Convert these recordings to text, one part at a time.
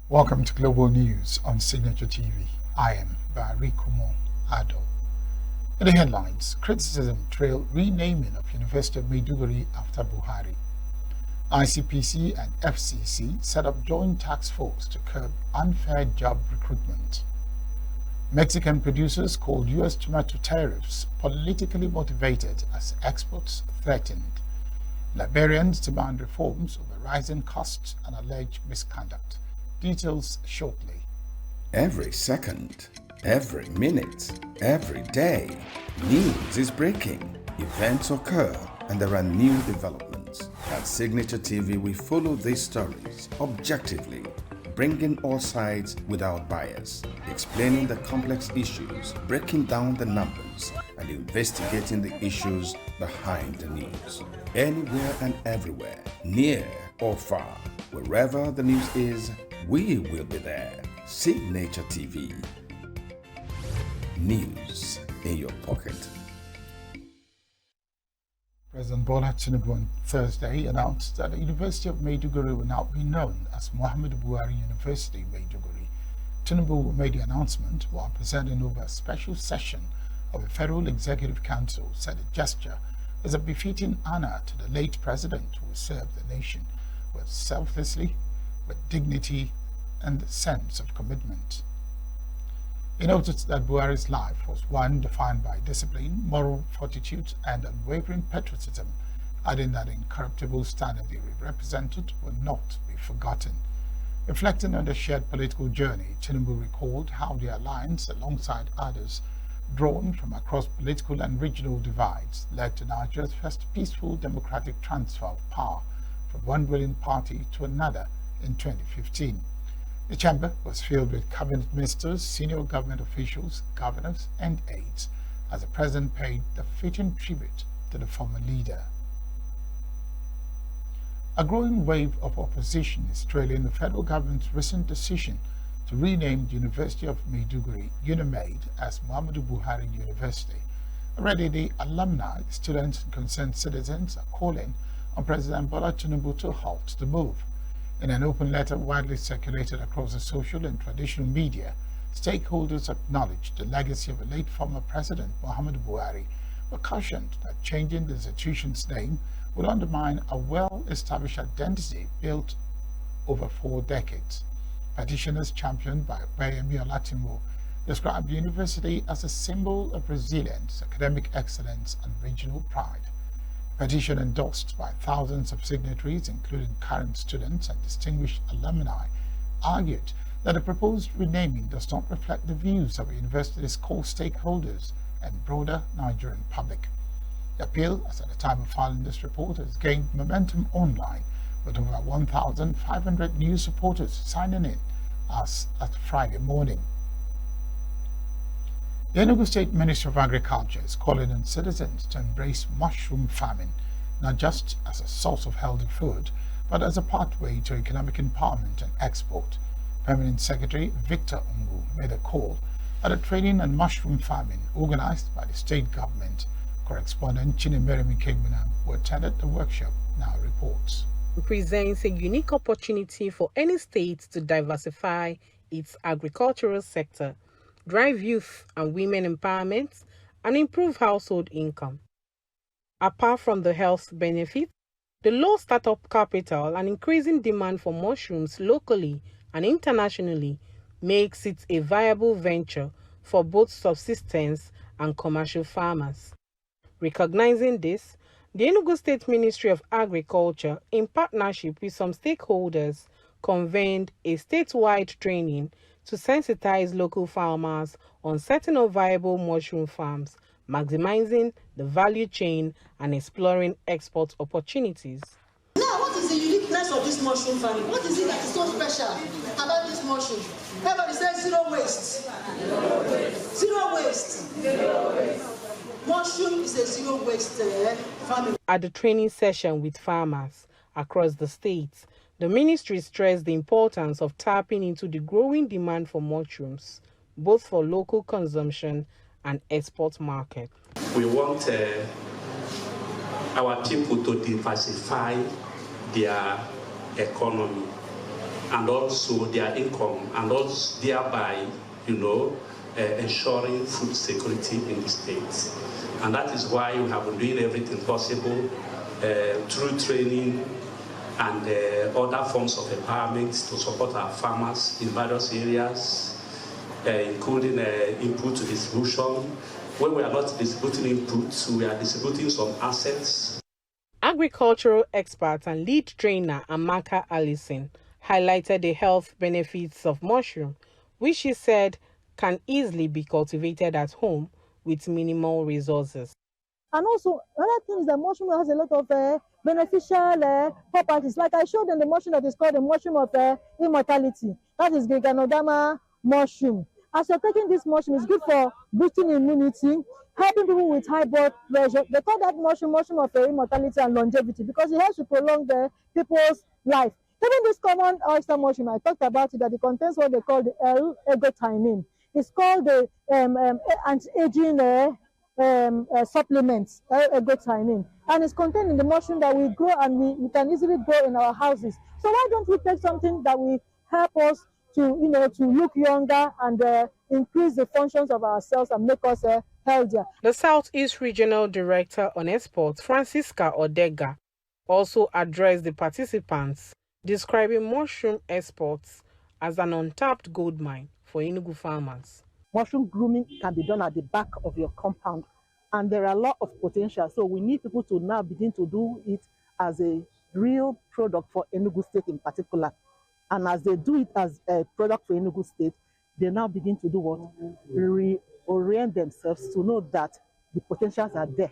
Welcome to Global News on Signature TV. I am Barikumo Ado. In the headlines, criticism trail renaming of University of Maiduguri after Buhari. ICPC and FCC set up joint task force to curb unfair job recruitment. Mexican producers called U.S. tomato tariffs politically motivated as exports threatened. Liberians demand reforms over rising costs and alleged misconduct. Details shortly. Every second, every minute, every day, news is breaking. Events occur and there are new developments. At Signature TV, we follow these stories objectively, bringing all sides without bias, explaining the complex issues, breaking down the numbers, and investigating the issues behind the news. Anywhere and everywhere, near or far, wherever the news is, we will be there. Signature TV. News in your pocket. President Bola Tinubu on Thursday announced that the University of Maiduguri will now be known as Muhammadu Buhari University, Maiduguri. Tinubu made the announcement while presiding over a special session of the Federal Executive Council, said the gesture is a befitting honor to the late president who served the nation with selflessly, with dignity and sense of commitment. He noted that Buhari's life was one defined by discipline, moral fortitude, and unwavering patriotism, adding that the incorruptible standard he represented would not be forgotten. Reflecting on the shared political journey, Tinubu recalled how the alliance, alongside others drawn from across political and regional divides, led to Nigeria's first peaceful democratic transfer of power from one ruling party to another in 2015. The chamber was filled with cabinet ministers, senior government officials, governors, and aides, as the president paid the fitting tribute to the former leader. A growing wave of opposition is trailing the federal government's recent decision to rename the University of Maiduguri, UNIMAID, as Muhammadu Buhari University. Already, the alumni, students, and concerned citizens are calling on President Bola Tinubu to halt the move. In an open letter widely circulated across the social and traditional media, stakeholders acknowledged the legacy of the late former President Muhammadu Buhari, but cautioned that changing the institution's name would undermine a well-established identity built over 4 decades. Petitioners championed by Bayemi Olatimo described the university as a symbol of resilience, academic excellence, and regional pride. Petition endorsed by thousands of signatories, including current students and distinguished alumni, argued that the proposed renaming does not reflect the views of the university's core stakeholders and broader Nigerian public. The appeal, as at the time of filing this report, has gained momentum online, with over 1,500 new supporters signing in as at Friday morning. The ENUGU State Ministry of Agriculture is calling on citizens to embrace mushroom farming, not just as a source of healthy food, but as a pathway to economic empowerment and export. Permanent Secretary Victor ENUGU made a call at a training on mushroom farming organized by the state government. Correspondent Chinemeremi Kegbuna, who attended the workshop, now reports. It presents a unique opportunity for any state to diversify its agricultural sector, drive youth and women empowerment, and improve household income. Apart from the health benefits, the low startup capital and increasing demand for mushrooms locally and internationally makes it a viable venture for both subsistence and commercial farmers. Recognizing this, the ENUGU State Ministry of Agriculture, in partnership with some stakeholders, convened a statewide training to sensitize local farmers on setting up viable mushroom farms, maximizing the value chain and exploring export opportunities. Now, what is the uniqueness of this mushroom farming? What is it that is so special about this mushroom? Everybody says zero waste. Zero waste. Zero waste. Mushroom is a zero waste farming. At the training session with farmers across the states, the ministry stressed the importance of tapping into the growing demand for mushrooms, both for local consumption and export market. We want our people to diversify their economy. and also their income, and also thereby, ensuring food security in the state. And that is why we have been doing everything possible through training and other forms of empowerment to support our farmers in various areas, including input to distribution. When we are not distributing inputs, we are distributing some assets. Agricultural expert and lead trainer Amaka Allison highlighted the health benefits of mushroom, which she said can easily be cultivated at home with minimal resources. And also, another thing is that mushroom has a lot of beneficial properties. Like I showed them the mushroom that is called the mushroom of immortality. That is Giganodama mushroom. As you're taking this mushroom, it's good for boosting immunity, helping people with high blood pressure. They call that mushroom of immortality and longevity because it helps to prolong the people's life. Even this common oyster mushroom, I talked about it, that it contains what they call the L-ergotamine. It's called the anti-aging supplements, ergotamine, and it's contained in the mushroom that we grow and we can easily grow in our houses. So why don't we take something that will help us to look younger and increase the functions of our cells and make us healthier? The Southeast Regional Director on Exports, Francisca Odega, also addressed the participants, describing mushroom exports as an untapped gold mine for ENUGU farmers. Mushroom grooming can be done at the back of your compound, and there are a lot of potential. So we need people to now begin to do it as a real product for ENUGU State in particular. And as they do it as a product for ENUGU State, they now begin to do what? Reorient themselves to know that the potentials are there.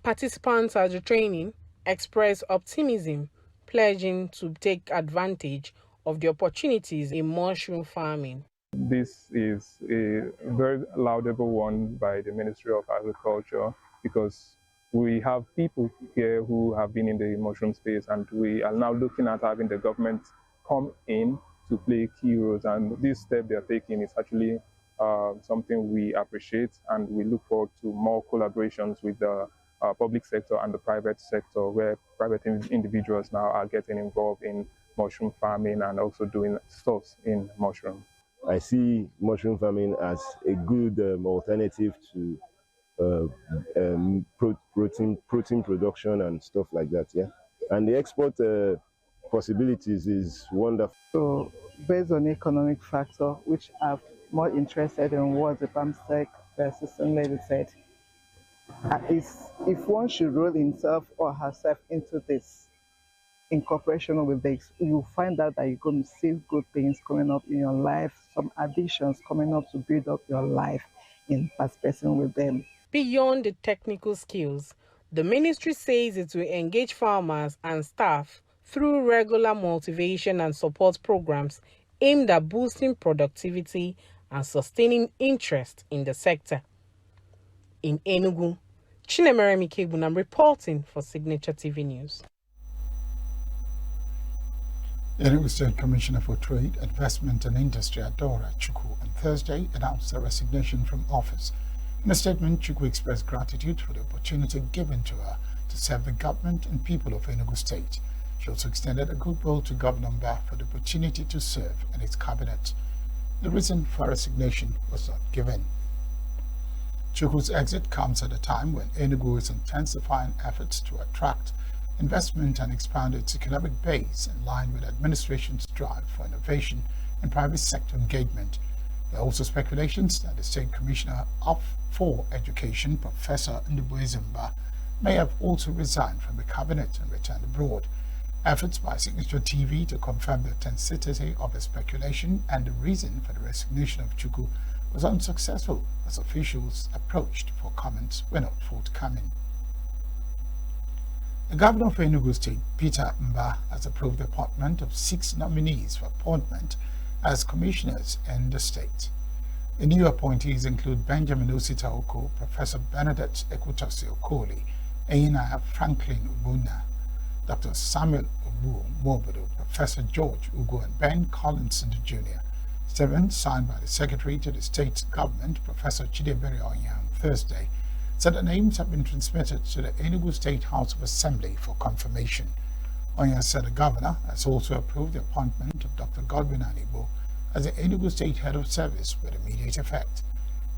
Participants at the training expressed optimism, pledging to take advantage of the opportunities in mushroom farming. This is a very laudable one by the Ministry of Agriculture because we have people here who have been in the mushroom space, and we are now looking at having the government come in to play key roles. And this step they're taking is actually something we appreciate, and we look forward to more collaborations with the public sector and the private sector, where private individuals now are getting involved in mushroom farming and also doing stuff in mushroom. I see mushroom farming as a good alternative to protein production and stuff like that, yeah. And the export possibilities is wonderful. So, based on economic factor, which I'm more interested in what the PAMSEC assistant lady said, is if one should roll himself or herself into this, in cooperation with this, you'll find out that you're going to see good things coming up in your life, some additions coming up to build up your life in participating with them. Beyond the technical skills, the ministry says it will engage farmers and staff through regular motivation and support programs aimed at boosting productivity and sustaining interest in the sector. In ENUGU, Chinemeremi Kebunam reporting for Signature TV News. ENUGU State Commissioner for Trade, Investment and Industry Adora Chukwu on Thursday announced her resignation from office. In a statement, Chukwu expressed gratitude for the opportunity given to her to serve the government and people of ENUGU State. She also extended a goodwill to Governor Mba for the opportunity to serve in its cabinet. The reason for her resignation was not given. Chukwu's exit comes at a time when ENUGU is intensifying efforts to attract investment and expand its economic base in line with the administration's drive for innovation and private sector engagement. There are also speculations that the State Commissioner for Education, Professor Ndubwezimba, may have also resigned from the cabinet and returned abroad. Efforts by Signature TV to confirm the authenticity of the speculation and the reason for the resignation of Chukwu was unsuccessful, as officials approached for comments were not forthcoming. The Governor of ENUGU State, Peter Mba, has approved the appointment of 6 nominees for appointment as commissioners in the state. The new appointees include Benjamin Osita Oko, Professor Benedict Ekwutasi Okoli, Aina Franklin Ubuna, Dr. Samuel Obu Mobodo, Professor George Ugo, and Ben Collinson Jr. 7, signed by the Secretary to the State Government, Professor Chidebere Onya, on Thursday, said the names have been transmitted to the ENUGU State House of Assembly for confirmation. Onya said the governor has also approved the appointment of Dr. Godwin Anibo as the ENUGU State Head of Service with immediate effect.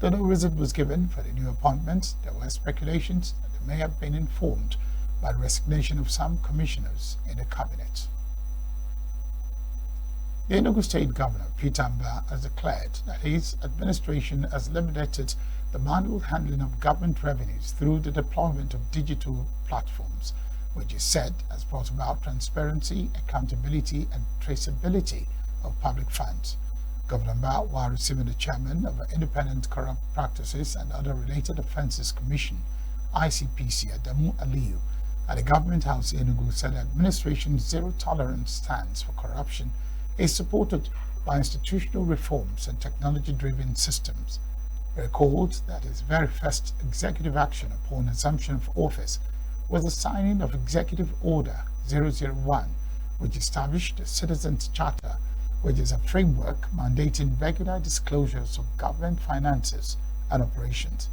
Though no reason was given for the new appointments, there were speculations that they may have been informed by the resignation of some commissioners in the cabinet. The ENUGU State Governor, Peter Mba, has declared that his administration has eliminated the manual handling of government revenues through the deployment of digital platforms, which is said has brought about transparency, accountability, and traceability of public funds. Governor Mba, while receiving the chairman of the Independent Corrupt Practices and Other Related Offences Commission, ICPC, Adamu Aliyu, at the Government House in Enugu, said the administration's zero-tolerance stance for corruption is supported by institutional reforms and technology-driven systems. He recalled that his very first executive action upon assumption of office was the signing of Executive Order 001, which established the Citizens Charter, which is a framework mandating regular disclosures of government finances and operations.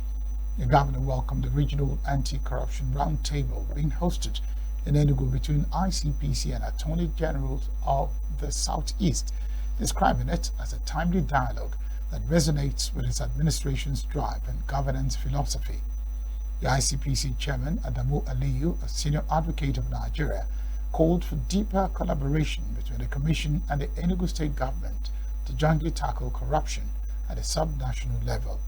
The governor welcomed the regional anti-corruption roundtable being hosted in Enugu between ICPC and Attorney Generals of the Southeast, describing it as a timely dialogue that resonates with his administration's drive and governance philosophy. The ICPC chairman, Adamu Aliyu, a senior advocate of Nigeria, called for deeper collaboration between the Commission and the Enugu State government to jointly tackle corruption at a sub-national level.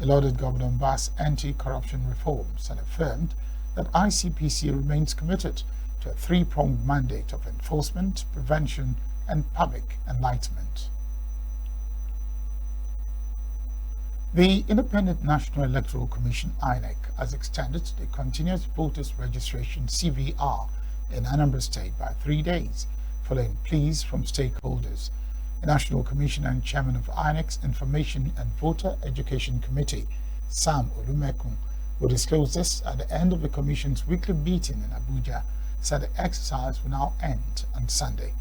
He lauded Governor Mba's anti-corruption reforms and affirmed that ICPC remains committed to a three-pronged mandate of enforcement, prevention, and public enlightenment. The Independent National Electoral Commission, INEC, has extended the Continuous Voters Registration CVR in Anambra State by 3 days, following pleas from stakeholders. The National Commissioner and Chairman of INEC's Information and Voter Education Committee, Sam Olumekun, who disclosed this at the end of the Commission's weekly meeting in Abuja, said the exercise will now end on Sunday.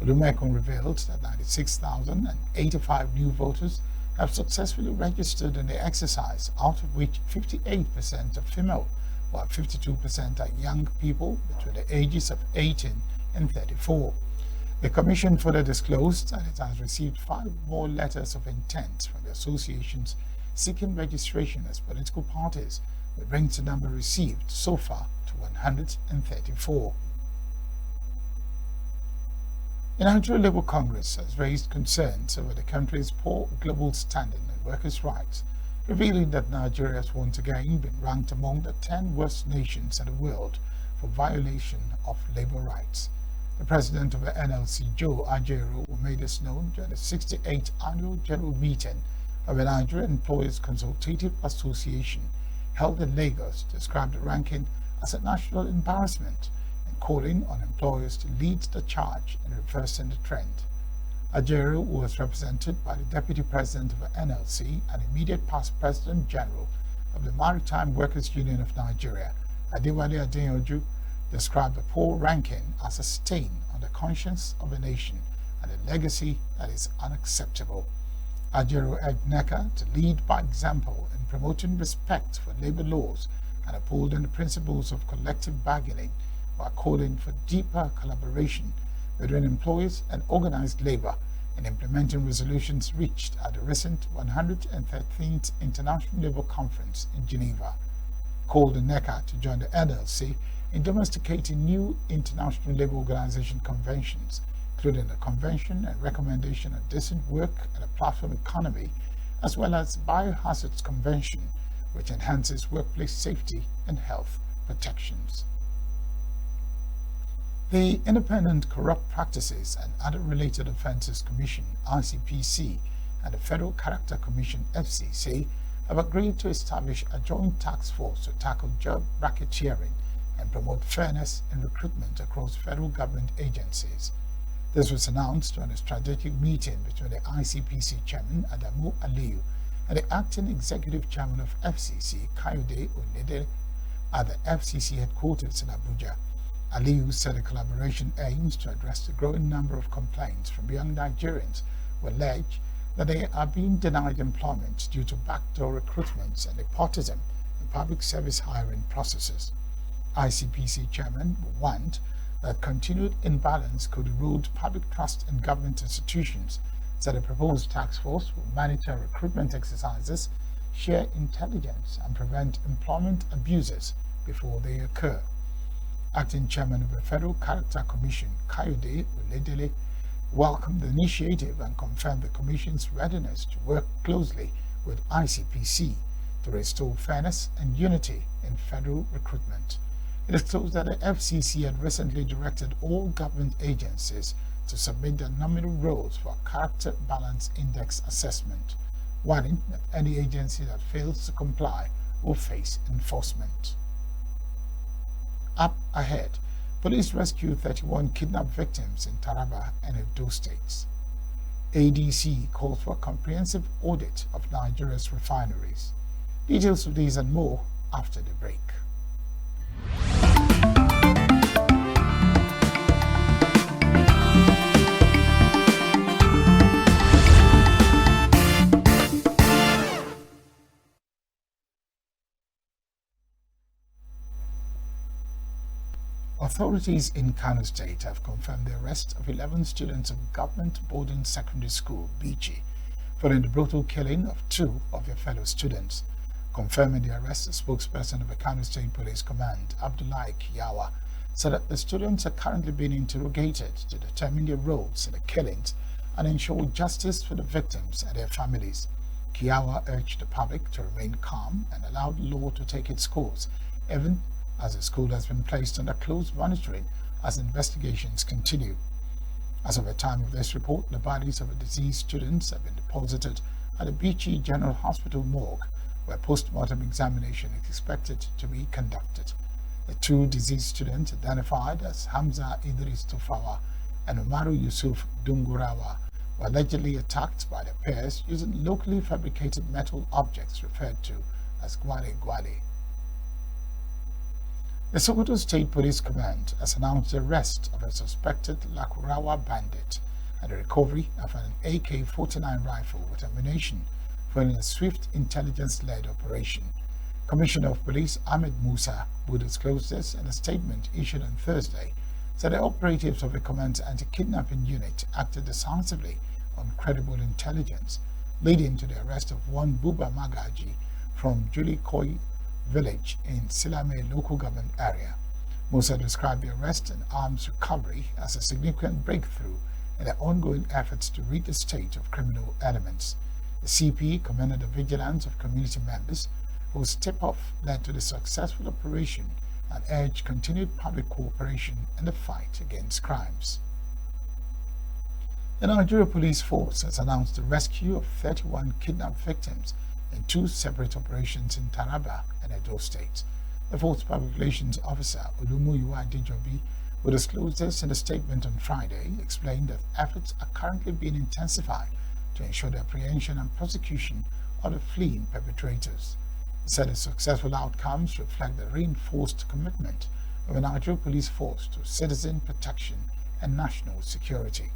Olumekun revealed that 96,085 new voters have successfully registered in the exercise, out of which 58% are female, while 52% are young people between the ages of 18 and 34. The Commission further disclosed that it has received 5 more letters of intent from the associations seeking registration as political parties, which brings the number received so far to 134. The Nigeria Labour Congress has raised concerns over the country's poor global standing on workers' rights, revealing that Nigeria has once again been ranked among the 10 worst nations in the world for violation of labor rights. The president of the NLC, Joe Ajaero, who made this known during the 68th annual general meeting of the Nigeria Employers Consultative Association held in Lagos, described the ranking as a national embarrassment and calling on employers to lead the charge in reversing the trend. Ajaero, who was represented by the Deputy President of the NLC and immediate past President General of the Maritime Workers Union of Nigeria, Adewale Adeyanju, described the poor ranking as a stain on the conscience of a nation and a legacy that is unacceptable. Ajaero urged NECA to lead by example in promoting respect for labor laws and upholding the principles of collective bargaining, while calling for deeper collaboration between employers and organized labor in implementing resolutions reached at the recent 113th International Labour Conference in Geneva. Called on NECA to join the NLC in domesticating new International Labour Organization conventions, including the Convention and Recommendation on Decent Work and a Platform Economy, as well as Biohazards Convention, which enhances workplace safety and health protections. The Independent Corrupt Practices and Other Related Offences Commission, ICPC, and the Federal Character Commission, FCC, have agreed to establish a joint task force to tackle job racketeering and promote fairness in recruitment across federal government agencies. This was announced during a strategic meeting between the ICPC Chairman, Adamu Aliyu, and the Acting Executive Chairman of FCC, Kayode Onede, at the FCC headquarters in Abuja. Aliyu said the collaboration aims to address the growing number of complaints from young Nigerians who allege that they are being denied employment due to backdoor recruitments and nepotism in public service hiring processes. ICPC Chairman want that continued imbalance could erode public trust in government institutions, said a proposed task force will monitor recruitment exercises, share intelligence, and prevent employment abuses before they occur. Acting Chairman of the Federal Character Commission, Kayode Oledele, welcomed the initiative and confirmed the Commission's readiness to work closely with ICPC to restore fairness and unity in federal recruitment. It disclosed that the FCC had recently directed all government agencies to submit their nominal roles for a character balance index assessment, warning that any agency that fails to comply will face enforcement. Up ahead, police rescue 31 kidnapped victims in Taraba and Edo states. ADC calls for a comprehensive audit of Nigeria's refineries. Details of these and more after the break. Authorities in Kano State have confirmed the arrest of 11 students of Government Boarding Secondary School, Bichi, following the brutal killing of 2 of their fellow students. Confirming the arrest, a spokesperson of the Kano State Police Command, Abdullahi Kiyawa, said that the students are currently being interrogated to determine their roles in the killings and ensure justice for the victims and their families. Kiyawa urged the public to remain calm and allow the law to take its course, even as the school has been placed under close monitoring as investigations continue. As of the time of this report, the bodies of the deceased students have been deposited at the Bichi General Hospital morgue, where post-mortem examination is expected to be conducted. The 2 deceased students, identified as Hamza Idris Tufawa and Umaru Yusuf Dungurawa, were allegedly attacked by their peers using locally fabricated metal objects referred to as gwale gwale. The Sokoto State Police Command has announced the arrest of a suspected Lakurawa bandit and the recovery of an AK-49 rifle with ammunition following a swift intelligence-led operation. Commissioner of Police Ahmed Musa, who disclosed this in a statement issued on Thursday, said the operatives of the command's anti-kidnapping unit acted decisively on credible intelligence, leading to the arrest of one Buba Magaji from Julikoi village in Silame local government area. Musa described the arrest and arms recovery as a significant breakthrough in the ongoing efforts to rid the state of criminal elements. The CP commended the vigilance of community members whose step-off led to the successful operation and urged continued public cooperation in the fight against crimes. The Nigeria Police Force has announced the rescue of 31 kidnapped victims in 2 separate operations in Taraba and Edo states. The Force Public Relations Officer, Olumuyiwa Adejobi, who disclosed this in a statement on Friday, explained that efforts are currently being intensified to ensure the apprehension and prosecution of the fleeing perpetrators. He said the successful outcomes reflect the reinforced commitment of the Nigeria Police Force to citizen protection and national security.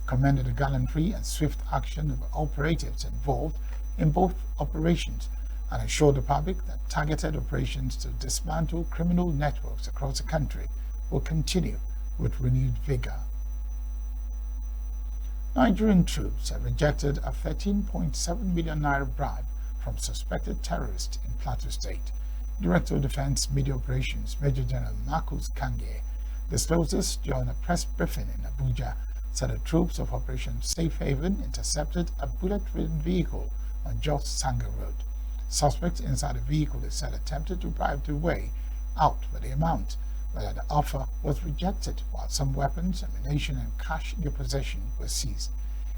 Commended the gallantry and swift action of the operatives involved in both operations and assured the public that targeted operations to dismantle criminal networks across the country will continue with renewed vigor. Nigerian troops have rejected a 13.7 million naira bribe from suspected terrorists in Plateau State. Director of Defense Media Operations Major General Marcus Kange disclosed this during a press briefing in Abuja, said the troops of Operation Safe Haven intercepted a bullet-ridden vehicle on Jos Sanga Road. Suspects inside the vehicle, they said, attempted to bribe their way out for the amount, but the offer was rejected, while some weapons, ammunition, and cash in their possession were seized.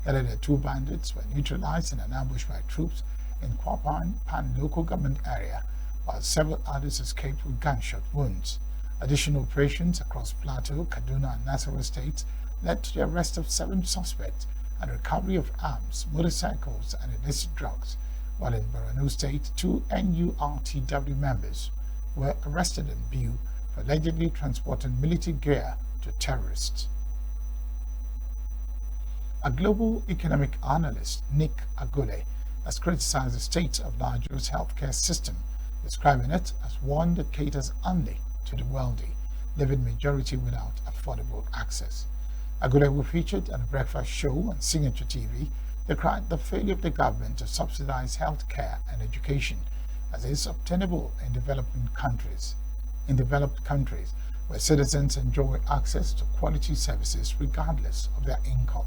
Yet the 2 bandits were neutralized in an ambush by troops in Kwapan Pan local government area, while several others escaped with gunshot wounds. Additional operations across Plateau, Kaduna, and Nasarawa states led to the arrest of 7 suspects and recovery of arms, motorcycles, and illicit drugs, while in Borno State, 2 NURTW members were arrested in Biu for allegedly transporting military gear to terrorists. A global economic analyst, Nick Agule, has criticized the state of Nigeria's healthcare system, describing it as one that caters only to the wealthy. leaving majority without affordable access. Agulewu featured on a breakfast show on Signature TV. They cried the failure of the government to subsidize health care and education as is obtainable in developed countries, where citizens enjoy access to quality services regardless of their income.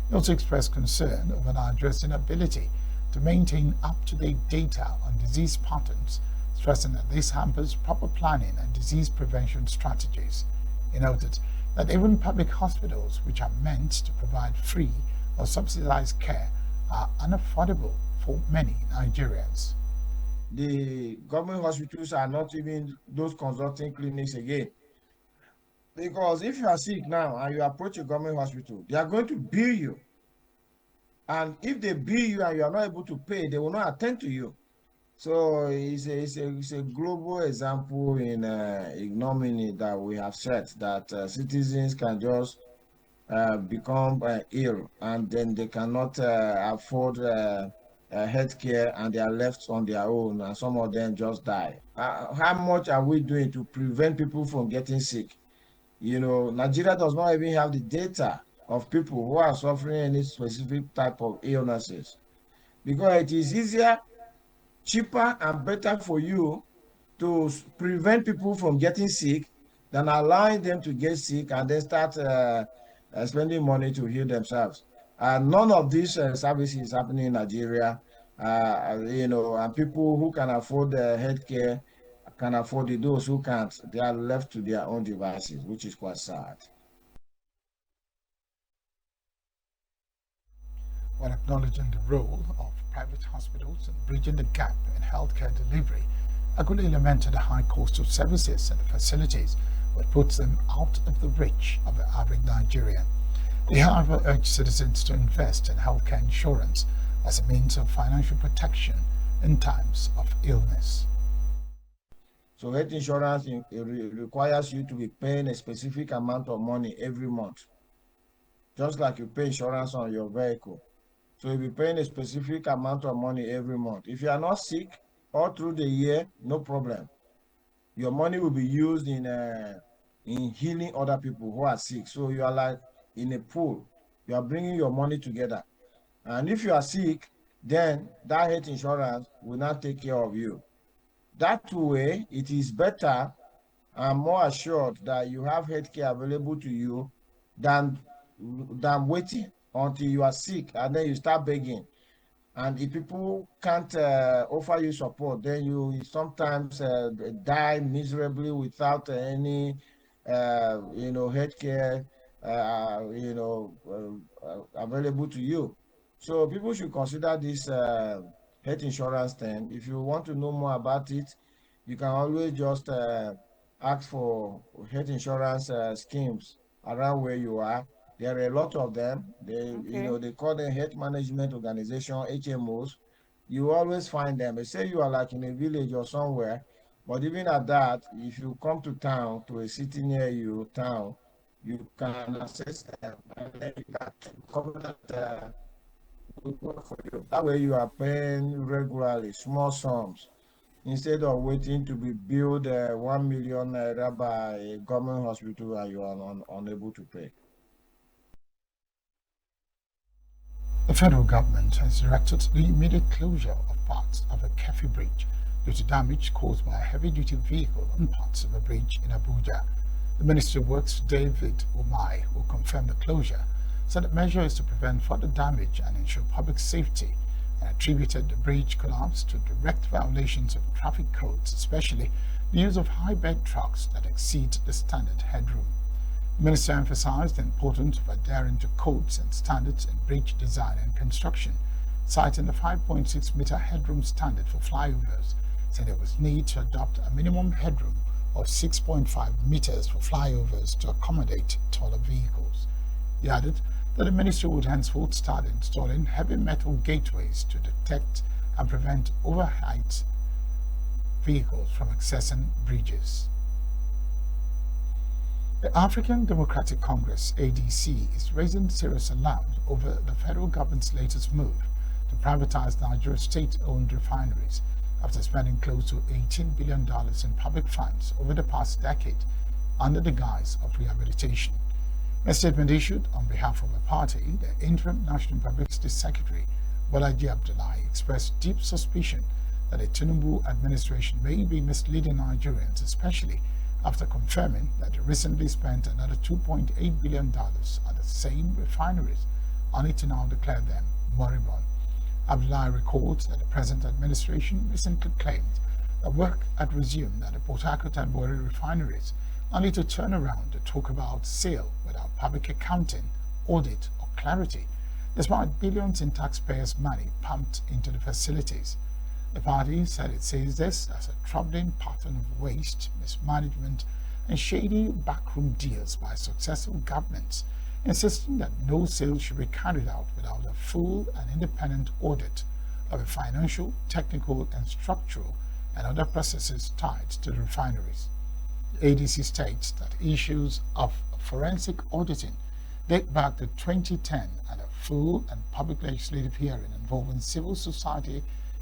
He also expressed concern over Nigeria's inability to maintain up-to-date data on disease patterns, stressing that this hampers proper planning and disease prevention strategies. He noted that even public hospitals, which are meant to provide free or subsidized care, are unaffordable for many Nigerians. The government hospitals are not even those consulting clinics again. Because if you are sick now and you approach a government hospital, they are going to bill you. And if they bill you and you are not able to pay, they will not attend to you. So it's a global example in ignominy that we have set, that citizens can just become ill and then they cannot afford healthcare and they are left on their own, and some of them just die. How much are we doing to prevent people from getting sick? You know, Nigeria does not even have the data of people who are suffering any specific type of illnesses, because it is easier, cheaper, and better for you to prevent people from getting sick than allowing them to get sick and then start spending money to heal themselves. None of these services is happening in Nigeria, you know, and people who can afford healthcare can afford it. Those who can't, they are left to their own devices, which is quite sad. While acknowledging the role of private hospitals in bridging the gap in healthcare delivery, Agule lamented the high cost of services and facilities, which puts them out of the reach of the average Nigerian. They, however, urged citizens to invest in healthcare insurance as a means of financial protection in times of illness. So health insurance requires you to be paying a specific amount of money every month, just like you pay insurance on your vehicle. So you'll be paying a specific amount of money every month. If you are not sick all through the year, no problem. Your money will be used in healing other people who are sick. So you are like in a pool. You are bringing your money together. And if you are sick, then that health insurance will not take care of you. That way, it is better and more assured that you have healthcare available to you than waiting until you are sick and then you start begging. And if people can't offer you support, then you sometimes die miserably without any, you know, healthcare, available to you. So people should consider this health insurance thing. If you want to know more about it, you can always just ask for health insurance schemes around where you are. There are a lot of them. They call them health management organization, HMOs. You always find them. They say you are like in a village or somewhere, but even at that, if you come to town, to a city near you, you can access them and then you can cover that will work for you. That way you are paying regularly small sums instead of waiting to be billed 1 million naira by a government hospital and you are unable to pay. The federal government has directed the immediate closure of parts of a Kefi bridge due to damage caused by a heavy-duty vehicle on parts of a bridge in Abuja. The Minister of Works, David Umai, who confirmed the closure, said the measure is to prevent further damage and ensure public safety, and attributed the bridge collapse to direct violations of traffic codes, especially the use of high-bed trucks that exceed the standard headroom. The Minister emphasized the importance of adhering to codes and standards in bridge design and construction, citing the 5.6-meter headroom standard for flyovers, saying there was need to adopt a minimum headroom of 6.5 meters for flyovers to accommodate taller vehicles. He added that the ministry would henceforth start installing heavy metal gateways to detect and prevent overheight vehicles from accessing bridges. The African Democratic Congress, ADC, is raising serious alarm over the federal government's latest move to privatize Nigeria's state-owned refineries after spending close to $18 billion in public funds over the past decade. under the guise of rehabilitation. In a statement issued on behalf of the party, the interim National Publicity Secretary, Bolaji Abdullahi, expressed deep suspicion that the Tinubu administration may be misleading Nigerians, especially after confirming that they recently spent another $2.8 billion on the same refineries, only to now declare them moribund. Abdullahi recalls that the present administration recently claimed that work had resumed at the Port Harcourt and Warri refineries, only to turn around to talk about sale without public accounting, audit, or clarity, despite billions in taxpayers' money pumped into the facilities. The party said it sees this as a troubling pattern of waste, mismanagement, and shady backroom deals by successful governments, insisting that no sale should be carried out without a full and independent audit of the financial, technical, and structural and other processes tied to the refineries. The ADC states that issues of forensic auditing date back to 2010, and a full and public legislative hearing involving civil society,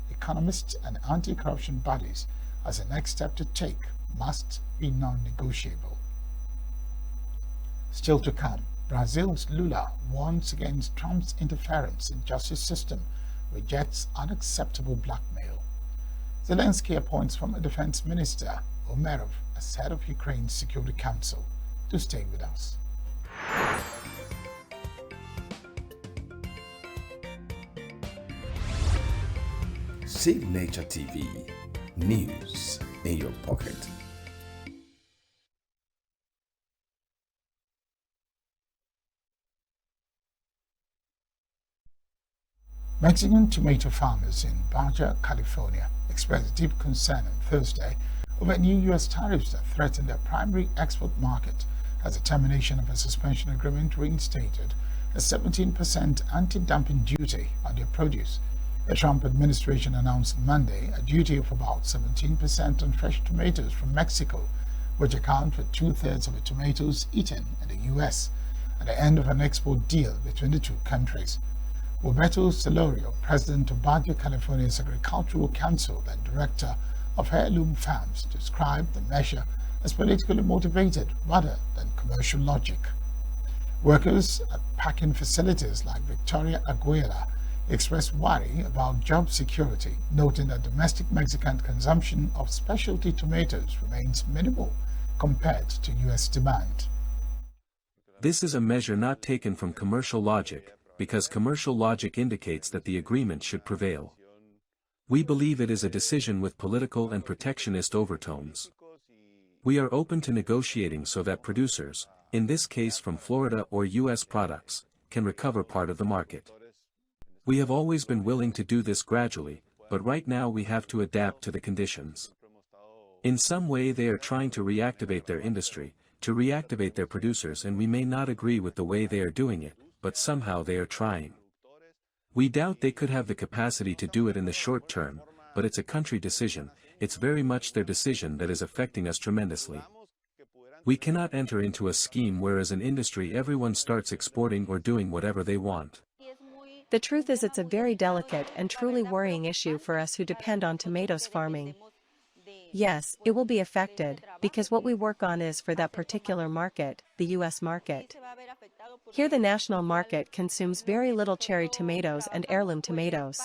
economists, and anti-corruption bodies as a next step to take must be non-negotiable. Still to come, Brazil's Lula warns against Trump's interference in justice system, rejects unacceptable blackmail. Zelensky appoints former defense minister Umerov as head of Ukraine's Security Council. To stay with us. Signature TV, news in your pocket. Mexican tomato farmers in Baja California expressed deep concern on Thursday over new U.S. tariffs that threaten their primary export market as the termination of a suspension agreement reinstated a 17% anti-dumping duty on their produce. The Trump administration announced Monday a duty of about 17% on fresh tomatoes from Mexico, which account for 2/3 of the tomatoes eaten in the U.S., at the end of an export deal between the two countries. Roberto Celorio, president of Baja California's Agricultural Council and director of Heirloom Farms, described the measure as politically motivated rather than commercial logic. Workers at packing facilities like Victoria Aguilera expressed worry about job security, noting that domestic Mexican consumption of specialty tomatoes remains minimal compared to U.S. demand. This is a measure not taken from commercial logic, because commercial logic indicates that the agreement should prevail. We believe it is a decision with political and protectionist overtones. We are open to negotiating so that producers, in this case from Florida or U.S. products, can recover part of the market. We have always been willing to do this gradually, but right now we have to adapt to the conditions. In some way they are trying to reactivate their industry, to reactivate their producers, and we may not agree with the way they are doing it, but somehow they are trying. We doubt they could have the capacity to do it in the short term, but it's a country decision, it's very much their decision that is affecting us tremendously. We cannot enter into a scheme where as an industry everyone starts exporting or doing whatever they want. The truth is it's a very delicate and truly worrying issue for us who depend on tomatoes farming. Yes, it will be affected, because what we work on is for that particular market, the U.S. market. Here the national market consumes very little cherry tomatoes and heirloom tomatoes.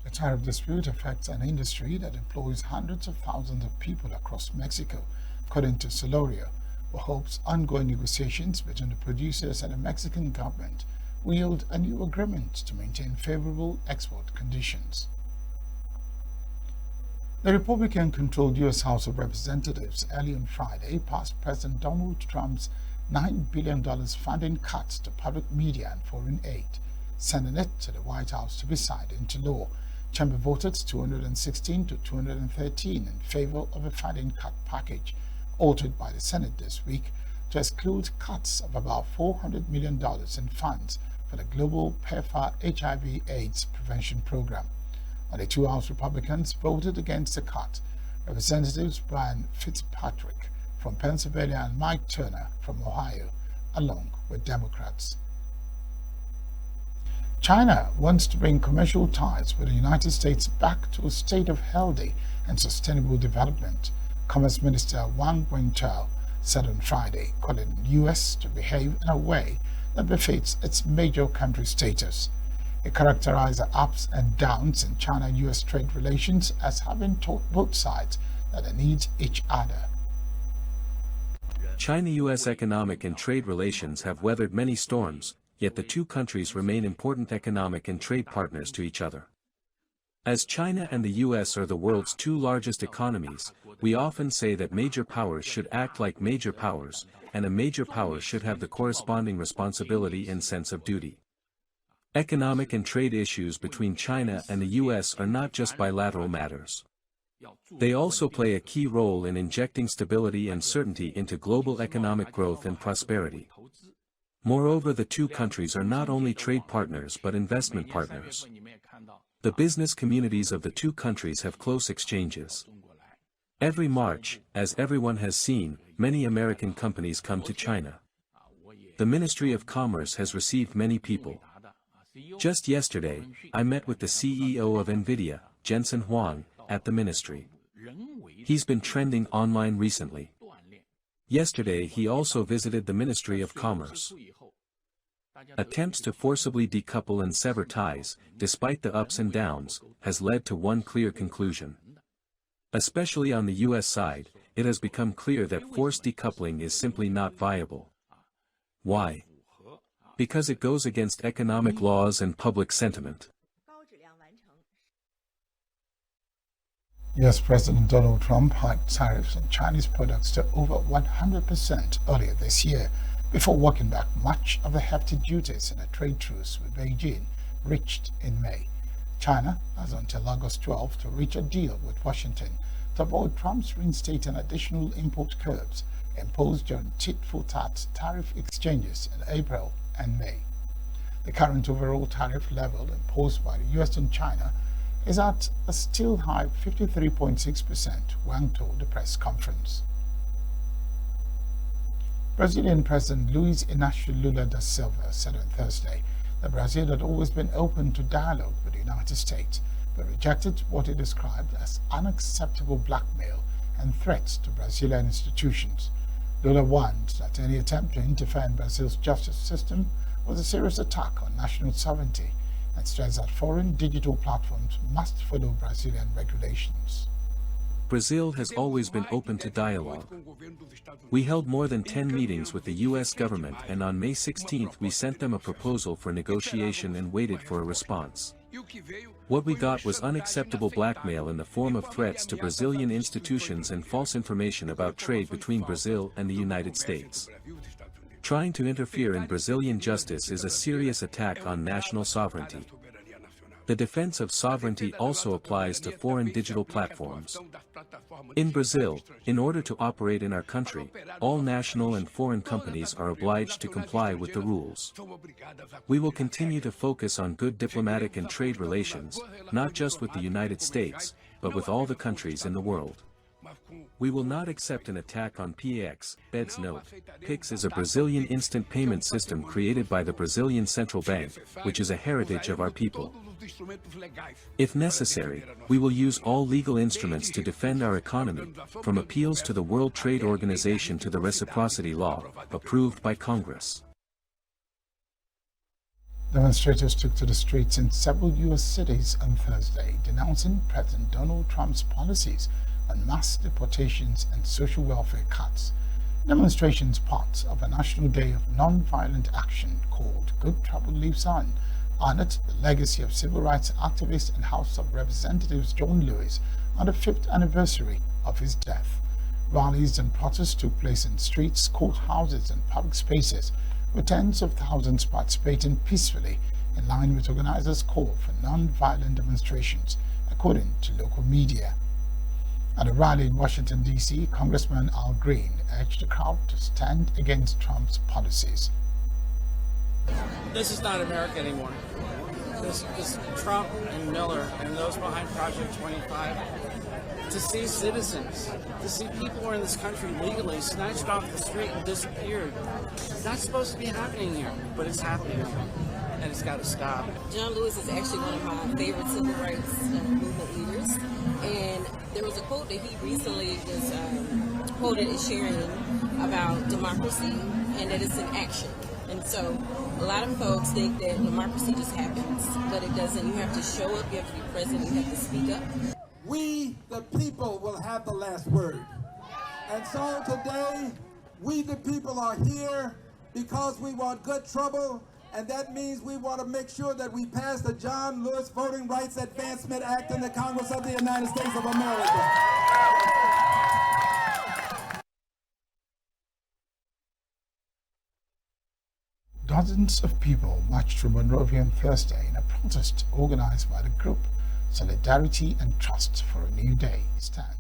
The tariff dispute affects an industry that employs hundreds of thousands of people across Mexico, according to Celorio, who hopes ongoing negotiations between the producers and the Mexican government will yield a new agreement to maintain favorable export conditions. The Republican-controlled U.S. House of Representatives early on Friday passed President Donald Trump's $9 billion funding cut to public media and foreign aid, sending it to the White House to be signed into law. Chamber voted 216 to 213 in favor of a funding cut package, altered by the Senate this week to exclude cuts of about $400 million in funds for the global PEPFAR HIV/AIDS prevention program. And the two House Republicans voted against the cut. Representatives Brian Fitzpatrick from Pennsylvania and Mike Turner from Ohio, along with Democrats. China wants to bring commercial ties with the United States back to a state of healthy and sustainable development, Commerce Minister Wang Wentao said on Friday, calling the U.S. to behave in a way that befits its major country status. It characterized the ups and downs in China-U.S. trade relations as having taught both sides that they need each other. China-U.S. economic and trade relations have weathered many storms, yet the two countries remain important economic and trade partners to each other. As China and the U.S. are the world's two largest economies, we often say that major powers should act like major powers, and a major power should have the corresponding responsibility and sense of duty. Economic and trade issues between China and the U.S. are not just bilateral matters. They also play a key role in injecting stability and certainty into global economic growth and prosperity. Moreover, the two countries are not only trade partners but investment partners. The business communities of the two countries have close exchanges. Every March, as everyone has seen, many American companies come to China. The Ministry of Commerce has received many people. Just yesterday, I met with the CEO of NVIDIA, Jensen Huang, at the ministry. He's been trending online recently. Yesterday he also visited the Ministry of Commerce. Attempts to forcibly decouple and sever ties, despite the ups and downs, has led to one clear conclusion. Especially on the U.S. side, it has become clear that forced decoupling is simply not viable. Why? Because it goes against economic laws and public sentiment. U.S. President Donald Trump hiked tariffs on Chinese products to over 100% earlier this year, before walking back much of the hefty duties in a trade truce with Beijing reached in May. China has until August 12 to reach a deal with Washington to avoid Trump's reinstating additional import curbs imposed during tit-for-tat tariff exchanges in April and May. The current overall tariff level imposed by the U.S. on China is at a still high 53.6%, Wang told the press conference. Brazilian President Luiz Inácio Lula da Silva said on Thursday that Brazil had always been open to dialogue with the United States, but rejected what he described as unacceptable blackmail and threats to Brazilian institutions. Lula warned that any attempt to interfere in Brazil's justice system was a serious attack on national sovereignty and stressed that foreign digital platforms must follow Brazilian regulations. Brazil has always been open to dialogue. We held more than 10 meetings with the U.S. government, and on May 16 we sent them a proposal for negotiation and waited for a response. What we got was unacceptable blackmail in the form of threats to Brazilian institutions and false information about trade between Brazil and the United States. Trying to interfere in Brazilian justice is a serious attack on national sovereignty. The defense of sovereignty also applies to foreign digital platforms. In Brazil, in order to operate in our country, all national and foreign companies are obliged to comply with the rules. We will continue to focus on good diplomatic and trade relations, not just with the United States, but with all the countries in the world. We will not accept an attack on PX. Bed's note. PIX is a Brazilian instant payment system created by the Brazilian Central Bank, which is a heritage of our people. If necessary, we will use all legal instruments to defend our economy, from appeals to the World Trade Organization to the reciprocity law, approved by Congress. Demonstrators took to the streets in several U.S. cities on Thursday, denouncing President Donald Trump's policies on mass deportations and social welfare cuts. Demonstrations part of a national day of non-violent action called Good Trouble Lives On honored the legacy of civil rights activist and House of Representatives John Lewis on the 5th anniversary of his death. Rallies and protests took place in streets, courthouses, and public spaces, with tens of thousands participating peacefully in line with organizers' call for non-violent demonstrations, according to local media. At a rally in Washington, D.C., Congressman Al Green urged the crowd to stand against Trump's policies. This is not America anymore. This Trump and Miller and those behind Project 25, to see citizens, to see people who are in this country legally snatched off the street and disappeared. It's not supposed to be happening here, but it's happening. and it's got to stop. John Lewis is actually one of my favorite civil rights movement leaders, and there was a quote that he recently was quoted as sharing about democracy and that it's an action. And so a lot of folks think that democracy just happens, but it doesn't. You have to show up, you have to be present, you have to speak up. We, the people, will have the last word. And so today, we the people are here because we want good trouble, and that means we want to make sure that we pass the John Lewis Voting Rights Advancement Act in the Congress of the United States of America. Dozens of people marched through Monrovia on Thursday in a protest organized by the group Solidarity and Trust for a New Day stand,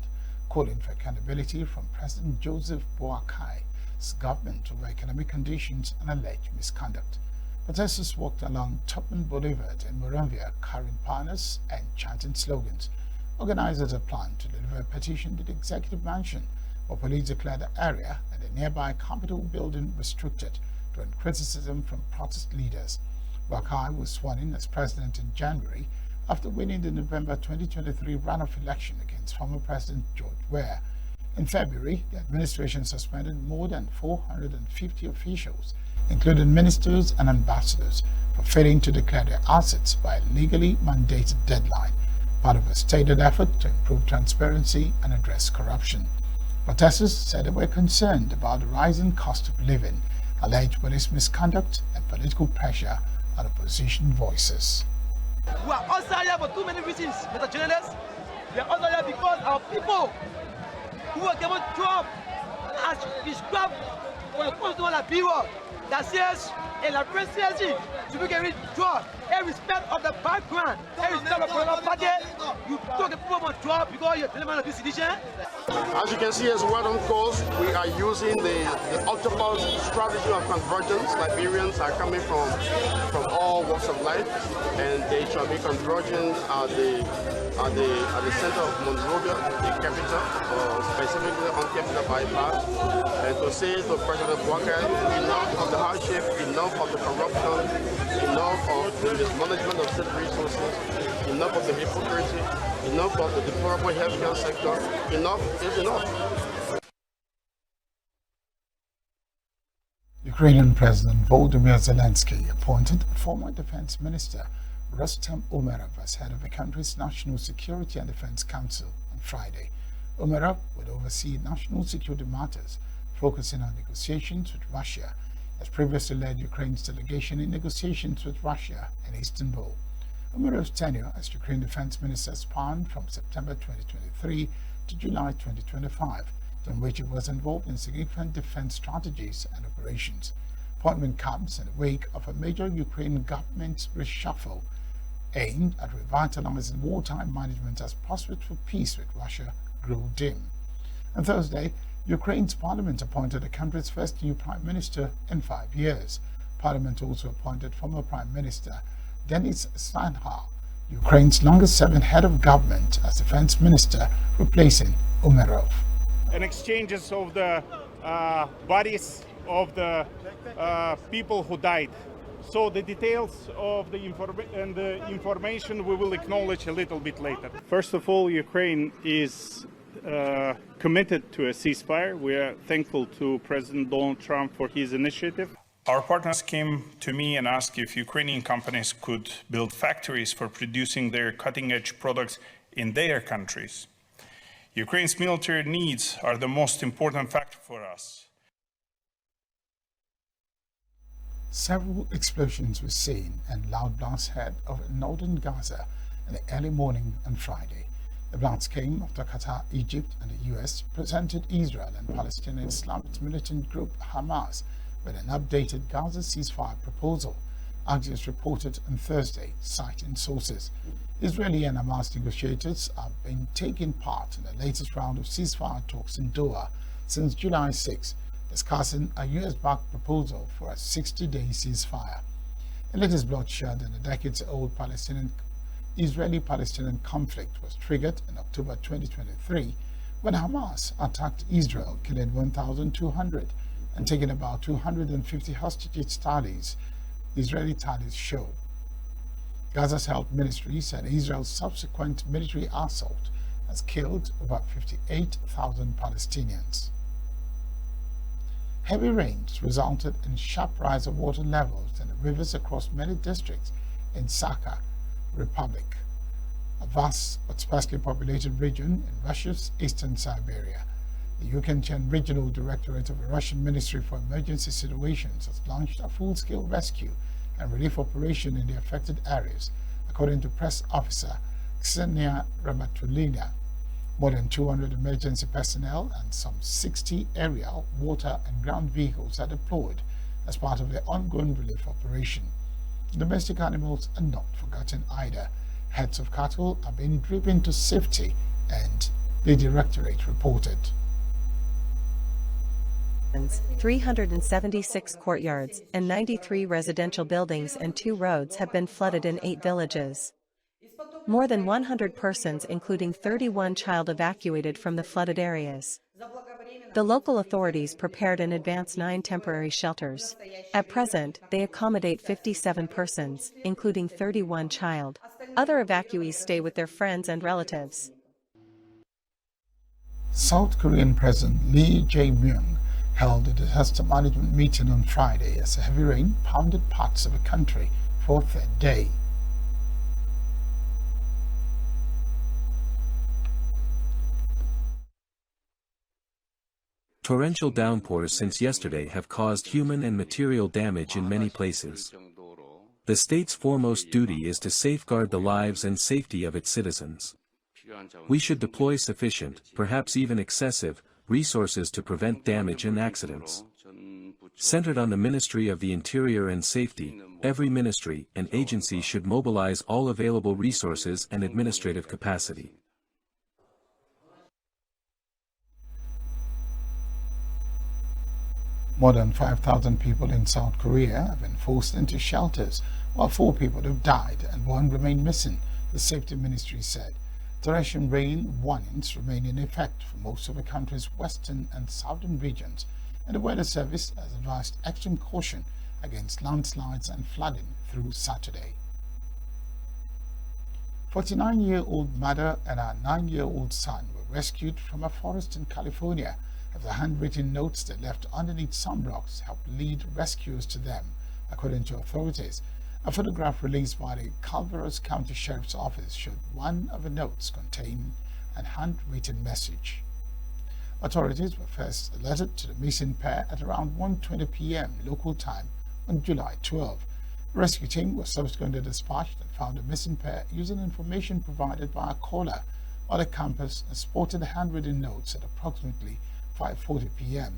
calling for accountability from President Joseph Boakai's government over economic conditions and alleged misconduct. Protesters walked along Tubman Boulevard in Monrovia carrying banners and chanting slogans. Organizers had planned to deliver a petition to the Executive Mansion, but police declared the area and the nearby Capitol building restricted, drawing criticism from protest leaders. Boakai was sworn in as president in January after winning the November 2023 runoff election against former President George Weah. In February, the administration suspended more than 450 officials, including ministers and ambassadors, for failing to declare their assets by a legally mandated deadline, part of a stated effort to improve transparency and address corruption. Protesters said they were concerned about the rising cost of living, alleged police misconduct, and political pressure on opposition voices. We are also here for too many reasons, Mr. Journalist. We are also here because our people who are given job as prescribed for the constitutional period that says in la presidency to be given job, irrespective of the background, irrespective of the political party, you took a people on job because you're delivering of this edition. As you can see, as well on course, we are using the octopus strategy of convergence. Liberians are coming from all walks of life, and they shall be converging at the center of Monrovia, the capital, specifically on Capital Bypass, and to say to President Boakai, enough of the hardship, enough of the corruption, enough of the mismanagement of state resources, enough of the hypocrisy, enough of the deplorable healthcare sector. Enough is enough. Ukrainian President Volodymyr Zelensky appointed former Defense Minister Rustem Umerov as head of the country's National Security and Defense Council on Friday. Umerov would oversee national security matters, focusing on negotiations with Russia, as previously led Ukraine's delegation in negotiations with Russia in Istanbul. Umerov's tenure as Ukraine Defense Minister spanned from September 2023 to July 2025, during which he was involved in significant defense strategies and operations. Appointment comes in the wake of a major Ukraine government reshuffle aimed at revitalizing wartime management as prospects for peace with Russia grew dim. On Thursday, Ukraine's parliament appointed the country's first new prime minister in 5 years. Parliament also appointed former Prime Minister Denis Stanha, Ukraine's longest-serving head of government, as defense minister, replacing Umerov. And exchanges of the bodies of the people who died. So the details of the information we will acknowledge a little bit later. First of all, Ukraine is committed to a ceasefire. We are thankful to President Donald Trump for his initiative. Our partners came to me and asked if Ukrainian companies could build factories for producing their cutting-edge products in their countries. Ukraine's military needs are the most important factor for us. Several explosions were seen and loud blasts heard over northern Gaza in the early morning on Friday. The blasts came after Qatar, Egypt, and the US presented Israel and Palestinian Islamist militant group Hamas with an updated Gaza ceasefire proposal, Axios reported on Thursday, citing sources. Israeli and Hamas negotiators have been taking part in the latest round of ceasefire talks in Doha since July 6, discussing a US-backed proposal for a 60-day ceasefire. The latest bloodshed in the decades-old Israeli-Palestinian conflict was triggered in October 2023 when Hamas attacked Israel, killing 1,200 and taking about 250 hostage Israelis Israeli tallies show. Gaza's health ministry said Israel's subsequent military assault has killed about 58,000 Palestinians. Heavy rains resulted in sharp rise of water levels in the rivers across many districts in Sakha Republic, a vast but sparsely populated region in Russia's eastern Siberia. The Yucatan Regional Directorate of the Russian Ministry for Emergency Situations has launched a full-scale rescue and relief operation in the affected areas, according to press officer Ksenia Ramatulina. More than 200 emergency personnel and some 60 aerial, water and ground vehicles are deployed as part of the ongoing relief operation. Domestic animals are not forgotten either. Herds of cattle are being driven to safety, and the directorate reported. 376 courtyards and 93 residential buildings and 2 roads have been flooded in 8 villages. More than 100 persons, including 31 child, evacuated from the flooded areas. The local authorities prepared in advance 9 temporary shelters. At present, they accommodate 57 persons, including 31 child. Other evacuees stay with their friends and relatives. South Korean President Lee Jae-myung held a disaster management meeting on Friday as heavy rain pounded parts of the country for a third day. Torrential downpours since yesterday have caused human and material damage in many places. The state's foremost duty is to safeguard the lives and safety of its citizens. We should deploy sufficient, perhaps even excessive, resources to prevent damage and accidents. Centered on the Ministry of the Interior and Safety, every ministry and agency should mobilize all available resources and administrative capacity. More than 5,000 people in South Korea have been forced into shelters, while 4 people have died and 1 remain missing, the safety ministry said. Torrential rain warnings remain in effect for most of the country's western and southern regions, and the Weather Service has advised extreme caution against landslides and flooding through Saturday. 49-year-old mother and her 9-year-old son were rescued from a forest in California after handwritten notes they left underneath some rocks helped lead rescuers to them, according to authorities. A photograph released by the Calvados County Sheriff's Office showed one of the notes contained a handwritten message. Authorities were first alerted to the missing pair at around 1:20 p.m. local time on July 12. The rescue team was subsequently dispatched and found the missing pair using information provided by a caller on the campus and spotted the handwritten notes at approximately 5:40 p.m.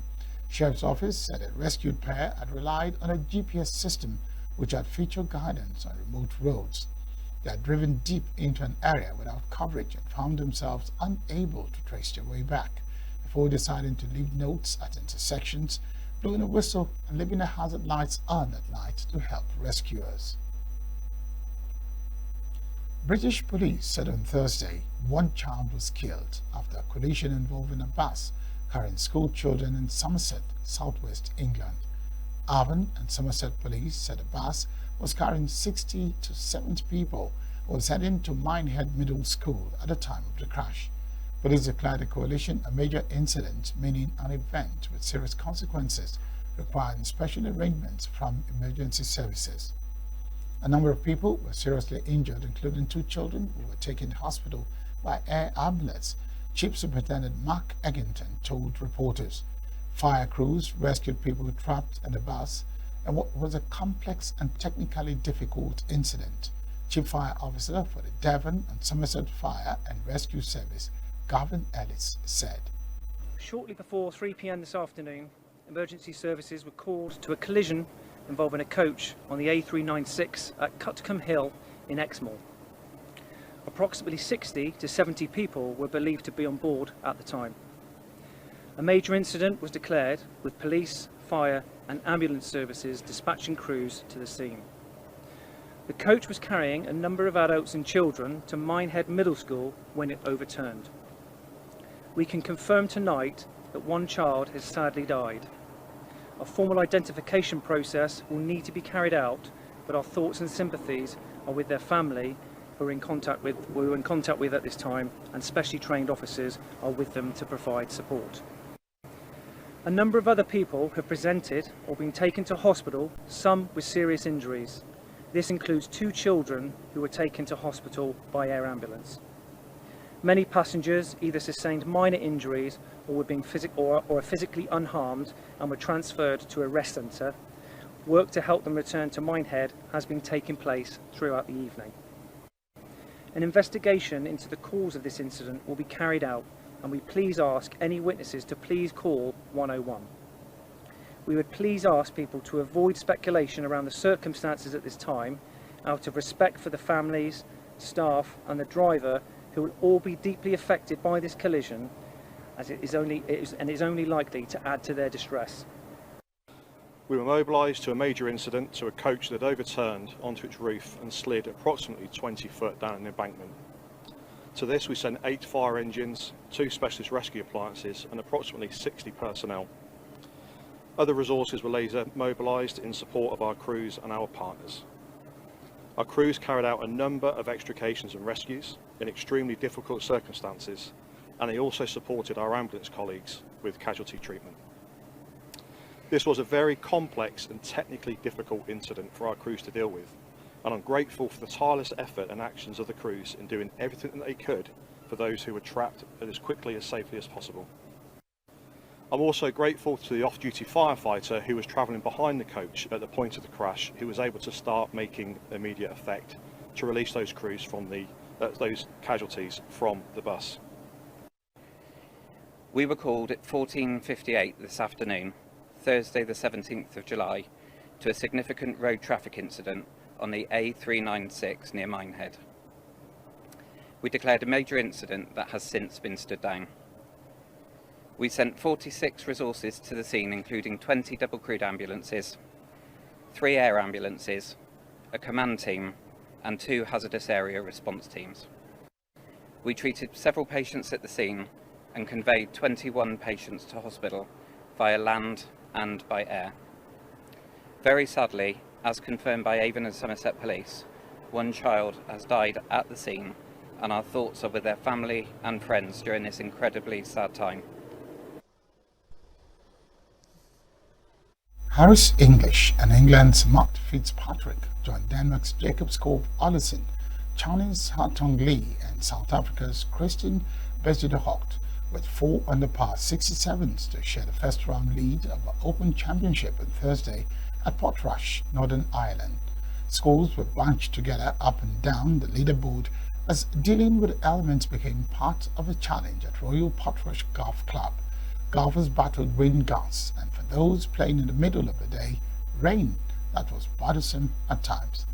Sheriff's Office said a rescued pair had relied on a GPS system which had featured guidance on remote roads. They had driven deep into an area without coverage and found themselves unable to trace their way back before deciding to leave notes at intersections, blowing a whistle and leaving the hazard lights on at night to help rescuers. British police said on Thursday 1 child was killed after a collision involving a bus carrying school children in Somerset, southwest England. Avon and Somerset police said the bus was carrying 60 to 70 people and was heading to Minehead Middle School at the time of the crash. Police declared the collision a major incident, meaning an event with serious consequences requiring special arrangements from emergency services. A number of people were seriously injured, including 2 children who were taken to hospital by air ambulance, Chief Superintendent Mark Eggington told reporters. Fire crews rescued people trapped in the bus in what was a complex and technically difficult incident. Chief Fire Officer for the Devon and Somerset Fire and Rescue Service, Gavin Ellis, said. Shortly before 3 p.m. this afternoon, emergency services were called to a collision involving a coach on the A396 at Cutcombe Hill in Exmoor. Approximately 60 to 70 people were believed to be on board at the time. A major incident was declared, with police, fire and ambulance services dispatching crews to the scene. The coach was carrying a number of adults and children to Minehead Middle School when it overturned. We can confirm tonight that 1 child has sadly died. A formal identification process will need to be carried out but our thoughts and sympathies are with their family who we were in contact with at this time, and specially trained officers are with them to provide support. A number of other people have presented or been taken to hospital, some with serious injuries. This includes 2 children who were taken to hospital by air ambulance. Many passengers either sustained minor injuries or were physically unharmed and were transferred to a rest centre. Work to help them return to Minehead has been taking place throughout the evening. An investigation into the cause of this incident will be carried out, and we please ask any witnesses to please call 101. We would please ask people to avoid speculation around the circumstances at this time, out of respect for the families, staff and the driver, who will all be deeply affected by this collision, as it is only likely to add to their distress. We were mobilised to a major incident to a coach that overturned onto its roof and slid approximately 20 foot down an embankment. To this we sent 8 fire engines, 2 specialist rescue appliances and approximately 60 personnel. Other resources were laser mobilised in support of our crews and our partners. Our crews carried out a number of extrications and rescues in extremely difficult circumstances, and they also supported our ambulance colleagues with casualty treatment. This was a very complex and technically difficult incident for our crews to deal with, and I'm grateful for the tireless effort and actions of the crews in doing everything that they could for those who were trapped as quickly and safely as possible. I'm also grateful to the off-duty firefighter who was travelling behind the coach at the point of the crash, who was able to start making immediate effect to release those crews from those casualties from the bus. We were called at 14:58 this afternoon, Thursday the 17th of July, to a significant road traffic incident on the A396 near Minehead. We declared a major incident that has since been stood down. We sent 46 resources to the scene, including 20 double-crewed ambulances, 3 air ambulances, a command team, and 2 hazardous area response teams. We treated several patients at the scene and conveyed 21 patients to hospital via land and by air. Very sadly, as confirmed by Avon and Somerset Police, 1 child has died at the scene, and our thoughts are with their family and friends during this incredibly sad time. Harris English and England's Matt Fitzpatrick joined Denmark's Jacob Skov Olesen, Chinese Hartong Lee and South Africa's Christian Bezuidenhout with 4 under par 67s to share the first round lead of the Open Championship on Thursday at Portrush, Northern Ireland. Scores were bunched together up and down the leaderboard as dealing with elements became part of a challenge at Royal Portrush Golf Club. Golfers battled wind gusts, and for those playing in the middle of the day, rain that was bothersome at times.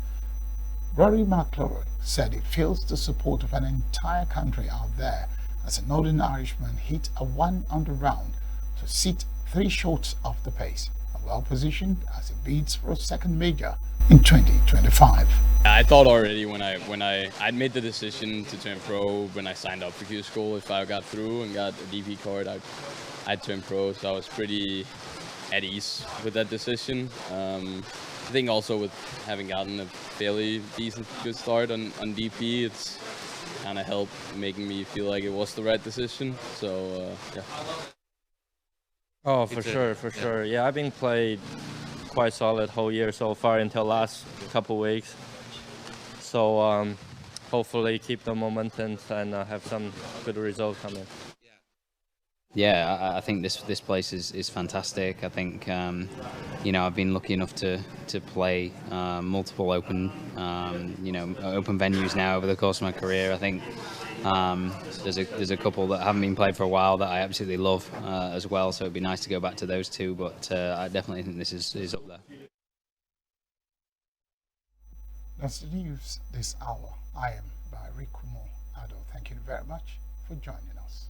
Rory McIlroy said he feels the support of an entire country out there as a Northern Irishman hit a 1 under round to sit 3 shots off the pace, and well positioned as he bids for a second major in 2025. I thought already when I'd made the decision to turn pro when I signed up for Q School, if I got through and got a DP card, I'd turn pro, so I was pretty at ease with that decision. I think also with having gotten a fairly decent good start on DP, it's kind of helped making me feel like it was the right decision. So yeah. Oh, for sure. Yeah, I've been played quite solid whole year so far until last couple weeks. So hopefully keep the momentum and have some good results coming. Yeah, I think this place is fantastic. I think I've been lucky enough to play multiple open open venues now over the course of my career. I think there's a couple that haven't been played for a while that I absolutely love as well. So it'd be nice to go back to those 2. But I definitely think this is up there. That's the news this hour. I am by Rick Kumo Ado. Thank you very much for joining us.